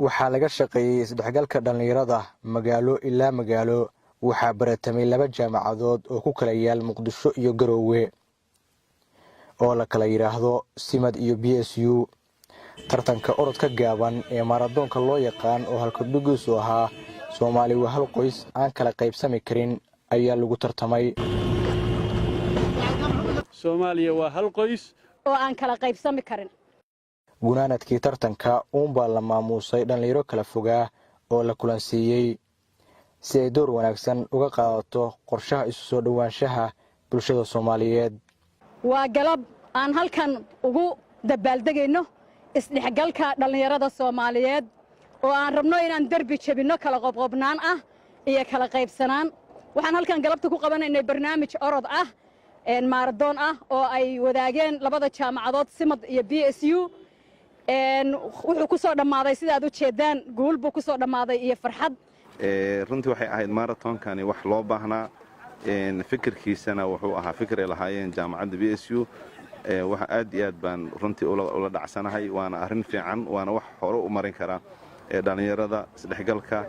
waxaa laga shaqeeyay isdhexgalka dhalinyarada magaalo ilaa magaalo waxaa baratamay 2 jaamacadood oo ku kala yaal Muqdisho iyo Garowe oo la kala yiraahdo Simad iyo BSU tartanka orodka gaaban ee maradoonka loo yaqaan oo halka dhugiisu ahaa Soomaali waa hal qoys aan kala qaybsami karin ayaa lagu tartamay Soomaaliya waa hal qoys oo aan kala qaybsami karin gunaanadkii tartanka uunbaa la maamuusay dhalinyaro kala fogaa oo la kulansiiyey si ay door wanaagsan uga qaadato qorshaha isu soo dhawaanshaha bulshada Soomaaliyeed waa galab aan halkan ugu dabaaldegayno isdhexgalka dhalinyarada Soomaaliyeed oo aan rabno inaan darbi jabino kala qobqobnaan ah iyo kala qaybsanaan waxaan halkan galabta ku qabanaynaa barnaamij orod ah maradoon ah oo ay wadaageen 2 jaamacadood Simad iyo BSU wuxuu ku soo dhamaaday sida aad u jeedaan guul buu ku soo dhamaaday iyo farxad runtii waxay ahayd maratoonkani wax loo baahnaa fikirkiisana wuxuu ahaa fikir ay lahaayeen jaamacadda BSU waxa aad iyo aad baan runtii ula dhacsanahay waana arrin fiican waana wax hore u marin kara dhalinyarada isdhexgalka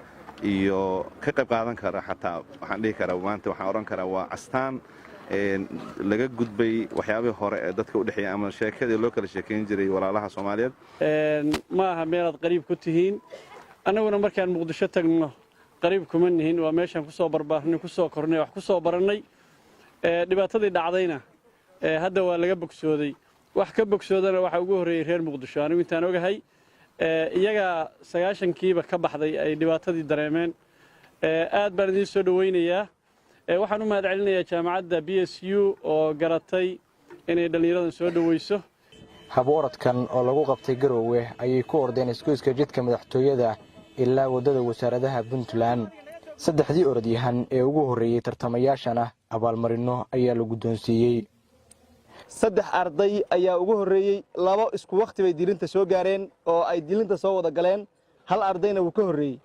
iyo ka qayb qaadan kara xataa waxaan dhihi karaa maanta waxaan oran karaa waa astaan laga gudbay waxyaabihii hore ee dadka u dhaxeeyay ama sheekadii loo kala sheekeyn jiray walaalaha Soomaaliyeed ma aha meelaad qariib ku tihiin anaguna markaan Muqdisho tagno qariib kuma nihin waa meeshan ku soo barbaarnay ku soo kornay wax ku soo baranay dhibaatadii dhacdayna hadda waa laga bogsooday wax ka bogsoodana waxa ugu horeeyay reer Muqdisho anigu intaan ogahay iyaga 90kiiba ka baxday ay dhibaatadii dareemeen aad baan idin soo dhaweynayaa waxaan u mahadcelinayaa jaamacadda BSU oo garatay inay dhalinyarada soo dhaweyso habooradkan oo lagu qabtay Garowe ayay ku ordeen isgoyska jidka madaxtooyada ilaa wadada wasaaradaha Puntland 3 orodyahan ee ugu horeeyay tartamayaashana abaalmarino ayaa lagu doonsiiyay 3 arday ayaa ugu horeeyay 2 isku waqti bay dilinta soo gaareen oo ay dilinta soo wada galeen hal ardayna uu ka horeeyay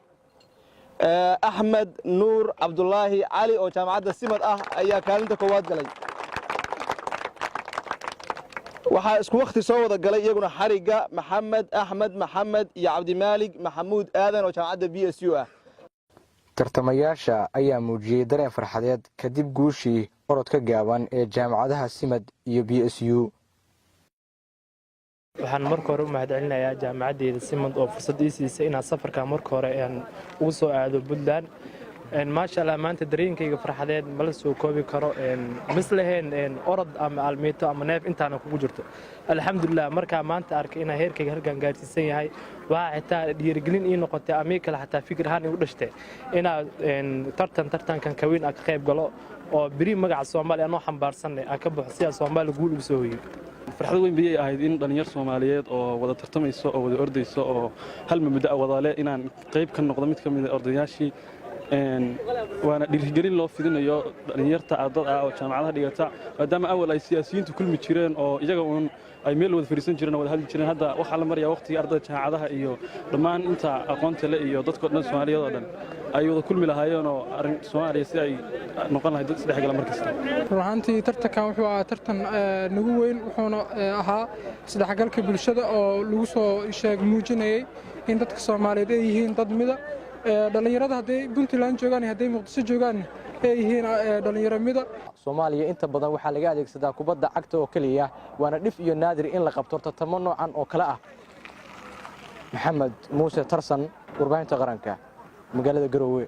Ahmed Nuur Abdullahi Ali oo jaamacadda Simad ah ayaa kaalinta koowaad galay waxa isku waqti soo wada galay iyaguna xariga Maxamed Ahmed Maxamed iyo Cabdi Maalig Maxamuud Aadan oo jaamacadda BSU ah tartamayaasha ayaa muujiyay dareen farxadeed kadib guushii orodka gaaban ee jaamacadaha Simad iyo BSU waxaan marka hore u mahadcelinayaa jaamacadda Simad oo fursad ii siisay inaan safarka marka hore aan ugu soo aado Puntland maasha Allah maanta dareenkayga farxadeed ma la soo koobi karo mislahayn orod ama almeeto ama neef intaana kugu jirto alxamdulillah marka maanta arkay in heerkayga halkan gaarsiisan yahay waxa xitaa dhiirigelin ii noqotay ama kale xitaa fikir ahaan igu dhashtay inaan tartankan ka weyn ka qayb galo oo bari magaca Soomaaliya anoo xambaarsanay ka baxo si Soomaaliya guul u soo hoyay farxad weyn biyay ahayd in dhalinyar Soomaaliyeed oo wada tartamayso oo wada ordayso oo hal mabda wada leh inaan qayb ka noqdo mid kamid ah ordayaashii waana dhiirigelin loo fidinayo dhalinyarta ardada oo jaamacadaha dhigata maadaama awal ay siyaasiyiintu kulmi jireen oo iyaga uun ay meel wada fariisan jireen wada hadli jireen hadda waxa la mariyaa waqtiga ardada jaamacadaha iyo dhammaan inta aqoonta leh iyo dadka dhan Soomaaliyeed oo dhan ay wada kulmi lahaayeen oo arin Soomaaliya si ay noqon lahayd dad isdhexgal markasta ruuxantii tartankan wuxuu ahaa tartan nagu weyn wuxuuna ahaa isdhexgalka bulshada oo lagu soo sheeg muujinayay in dadka Soomaaliyeed ay yihiin dad mida dhalinyarada haday Puntland joogaan haday Muqdisho joogaan ay yihiin dhalinyaro mida Soomaaliya inta badan waxa laga adeegsadaa kubadda cagta oo kaliya waana dhif iyo naadir in la qabto tartamo noocan oo kala ah Maxamed Muuse Tarsan warbaahinta qaranka magaalada Garowe